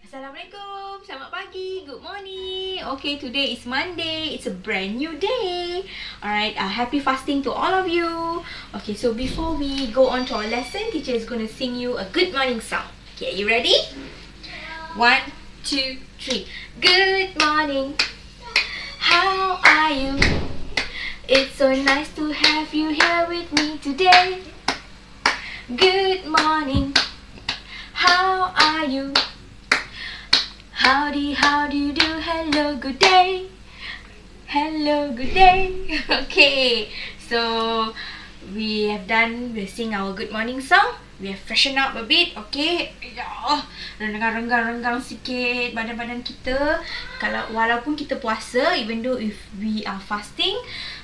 Assalamualaikum, selamat pagi, good morning. Okay, today is Monday. It's a brand new day. Alright, happy fasting to all of you. Okay, so before we go on to our lesson, teacher is going to sing you a good morning song. Okay, are you ready? 1, 2, 3. Good morning. How are you? It's so nice to have you here with me today. Good morning. How are you? Howdy, how do you do? Hello, good day. Hello, good day. Okay, so we have done, we sing our good morning song. We have freshen up a bit, okay. Renggang sikit badan-badan kita. Walaupun kita puasa, even though if we are fasting,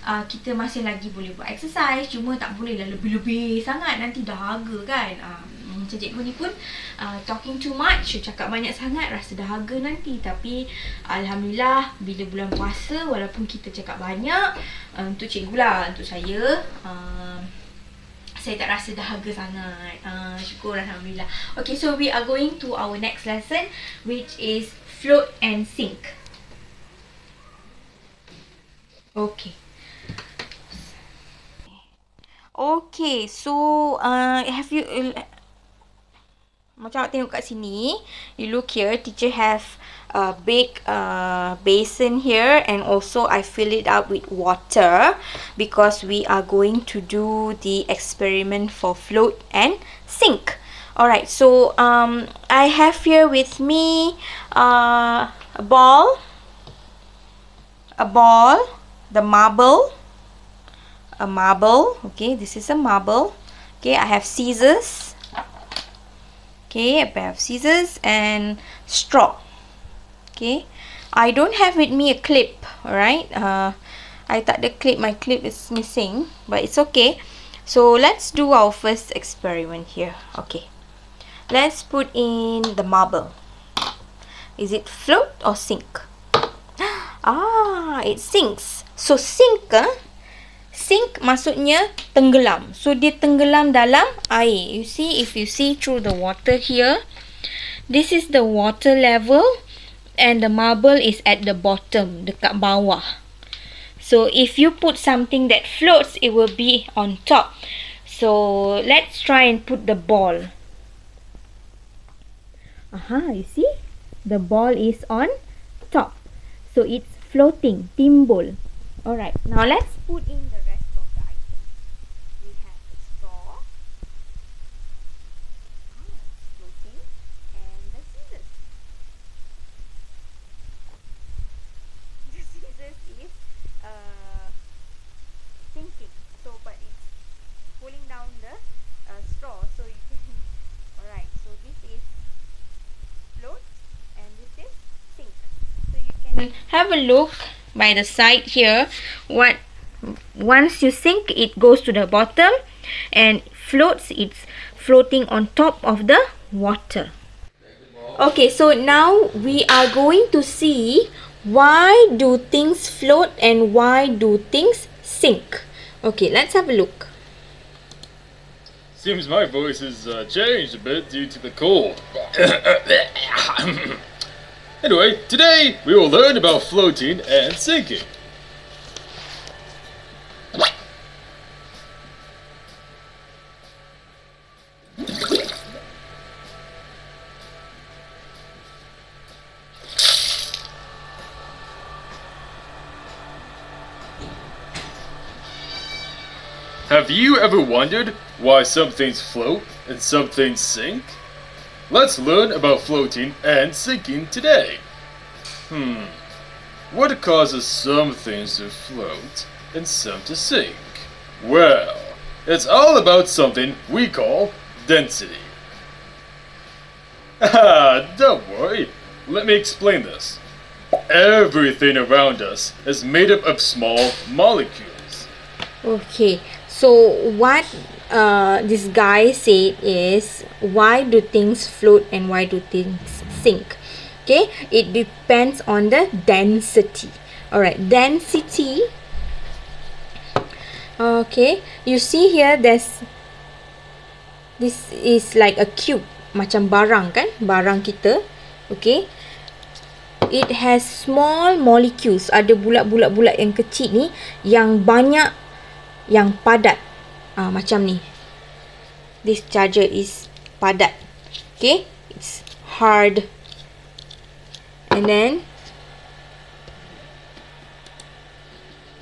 kita masih lagi boleh buat exercise. Cuma tak boleh lah lebih-lebih sangat, nanti dahaga kan. Macam cikgu ni pun talking too much, cakap banyak sangat, rasa dahaga nanti. Tapi Alhamdulillah, bila bulan puasa, walaupun kita cakap banyak, untuk cikgu lah, untuk saya tak rasa dahaga sangat. Syukur Alhamdulillah. Okay, so we are going to our next lesson, which is float and sink. Okay. Okay, so have you macam awak tengok kat sini, you look here, teacher have a big basin here, and also I fill it up with water because we are going to do the experiment for float and sink. Alright, so I have here with me a ball, the marble, a marble. Okay, this is a marble. Okay, I have scissors. Okay, I have scissors and straw. Okay, I don't have with me a clip. Alright, I tak ada clip. My clip is missing, but it's okay. So let's do our first experiment here. Okay, let's put in the marble. Is it float or sink? It sinks. So sink, sink maksudnya tenggelam. So dia tenggelam dalam air. You see, if you see through the water here, this is the water level and the marble is at the bottom, dekat bawah. So if you put something that floats, it will be on top. So let's try and put the ball. You see? The ball is on top. So it's floating, timbul. Alright, now let's put in the rest of the items. We have the straw, floating, and the scissors. The scissors is sinking, so but it's pulling down the straw, so you can. Alright, so this is float and this is sink. So you can have a look by the side here. Once you sink, it goes to the bottom, and floats, it's floating on top of the water. Okay, so now we are going to see why do things float and why do things sink. Okay, let's have a look. Seems my voice has changed a bit due to the cold. Anyway, today we will learn about floating and sinking. Have you ever wondered why some things float and some things sink? Let's learn about floating and sinking today. What causes some things to float and some to sink? Well, it's all about something we call density. Don't worry, let me explain this. Everything around us is made up of small molecules. Okay, so what this guy said is, why do things float and why do things sink? Okay, it depends on the density. Alright, density. Okay, you see here, this is like a cube, macam barang kan, barang kita. Okay, it has small molecules. Ada bulat-bulat yang kecil ni, yang banyak, yang padat. Macam ni. This charger is padat. Okay, it's hard. And then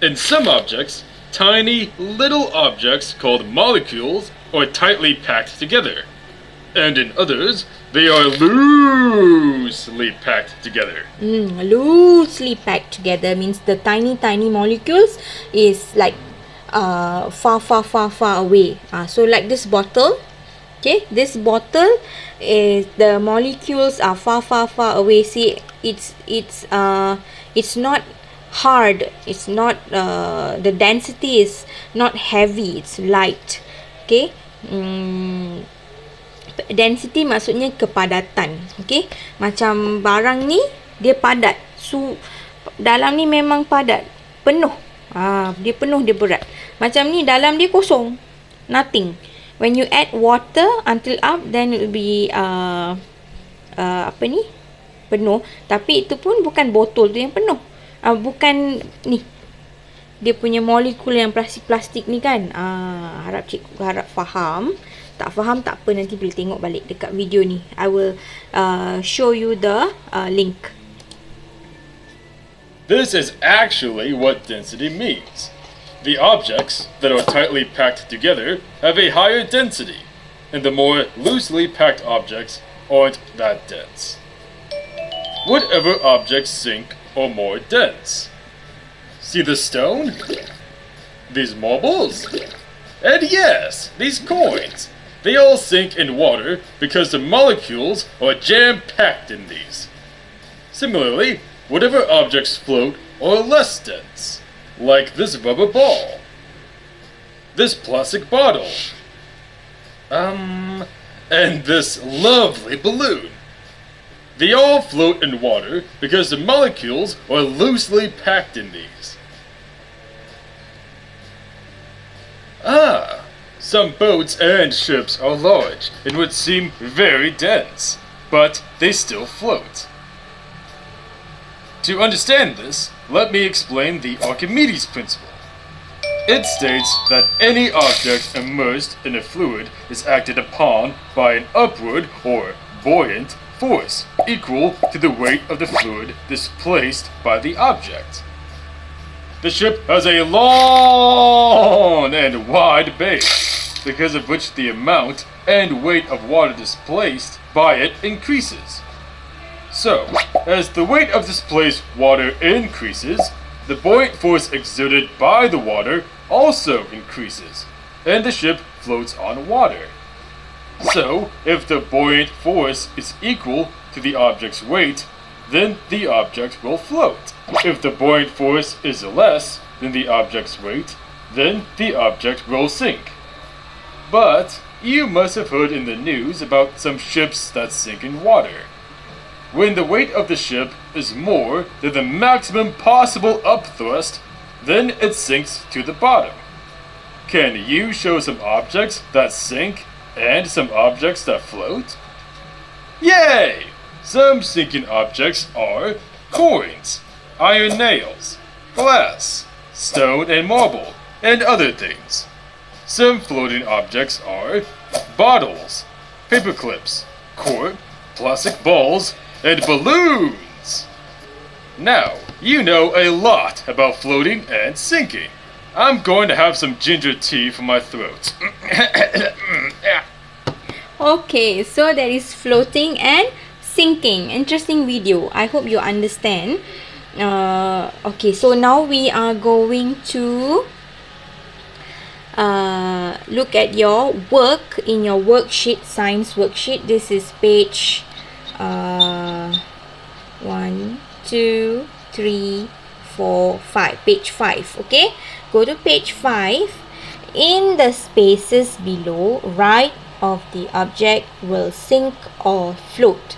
in some objects, tiny little objects called molecules are tightly packed together. And in others, they are loosely packed together. Loosely packed together means the tiny molecules is like far away. So like this bottle. Okay, this bottle is, the molecules are far away. See, it's not hard. It's not the density is not heavy. It's light. Okay. Density maksudnya kepadatan. Okay, macam barang ni dia padat. So dalam ni memang padat, penuh. Dia penuh, dia berat. Macam ni dalam dia kosong, nothing. When you add water until up, then it will be penuh. Tapi itu pun bukan botol tu yang penuh. Bukan ni, dia punya molekul yang plastik ni kan. Harap faham. Tak faham tak apa, nanti boleh tengok balik dekat video ni. I will show you the link. This is actually what density means. The objects that are tightly packed together have a higher density, and the more loosely packed objects aren't that dense. Whatever objects sink are more dense. See the stone? These marbles? And yes, these coins. They all sink in water because the molecules are jam-packed in these. Similarly, whatever objects float are less dense, like this rubber ball, this plastic bottle, and this lovely balloon. They all float in water because the molecules are loosely packed in these. Some boats and ships are large and would seem very dense, but they still float. To understand this, let me explain the Archimedes principle. It states that any object immersed in a fluid is acted upon by an upward or buoyant force equal to the weight of the fluid displaced by the object. The ship has a long and wide base, because of which the amount and weight of water displaced by it increases. So, as the weight of displaced water increases, the buoyant force exerted by the water also increases, and the ship floats on water. So, if the buoyant force is equal to the object's weight, then the object will float. If the buoyant force is less than the object's weight, then the object will sink. But you must have heard in the news about some ships that sink in water. When the weight of the ship is more than the maximum possible upthrust, then it sinks to the bottom. Can you show some objects that sink and some objects that float? Yay! Some sinking objects are coins, iron nails, glass, stone and marble, and other things. Some floating objects are bottles, paper clips, cork, plastic balls, and balloons. Now, you know a lot about floating and sinking. I'm going to have some ginger tea for my throat. Okay, so there is floating and sinking. Interesting video. I hope you understand. Okay, so now we are going to look at your work in your worksheet, science worksheet. This is page 1, 2, 3, 4, 5. Page 5. Okay, go to page 5. In the spaces below, write of the object will sink or float.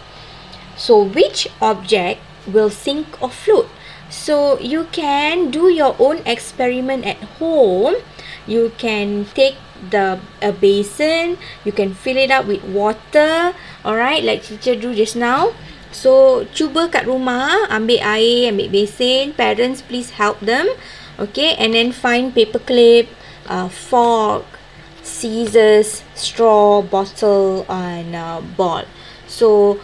So which object will sink or float? So you can do your own experiment at home. You can take a basin, you can fill it up with water, alright, like teacher do just now. So cuba kat rumah ambil air, ambil besen. Parents please help them. Okay, and then find paper clip, fork, scissors, straw, bottle, and ball. So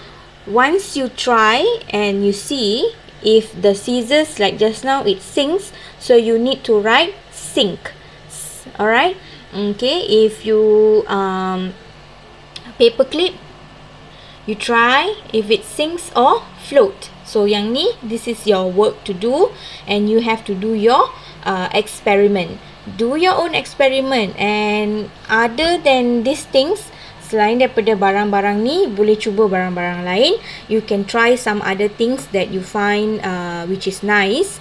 once you try and you see if the scissors, like just now, it sinks, so you need to write sink. Alright. Okay, if you paper clip, you try if it sinks or float. So yang ni, this is your work to do, and you have to do your experiment. Do your own experiment, and other than these things, selain daripada barang-barang ni, boleh cuba barang-barang lain. You can try some other things that you find which is nice.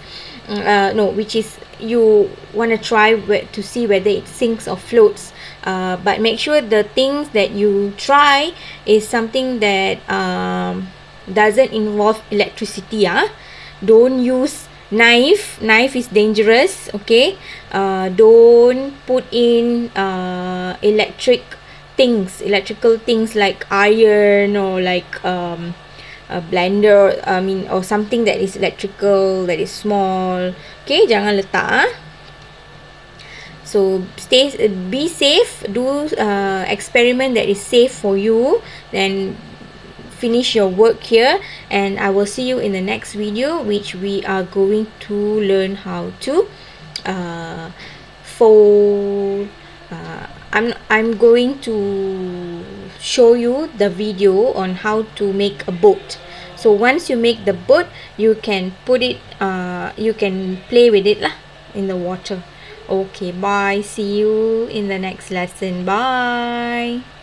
Which is you want to try to see whether it sinks or floats. But make sure the things that you try is something that doesn't involve electricity. Don't use knife. Knife is dangerous. Okay. Don't put in electrical things like iron, or like a blender, or something that is electrical, that is small. Okay, jangan letak. So be safe. Do experiment that is safe for you. Then finish your work here, and I will see you in the next video, which we are going to learn how to fold. I'm going to show you the video on how to make a boat. So once you make the boat, you can put it, you can play with it lah in the water. Okay, bye. See you in the next lesson. Bye.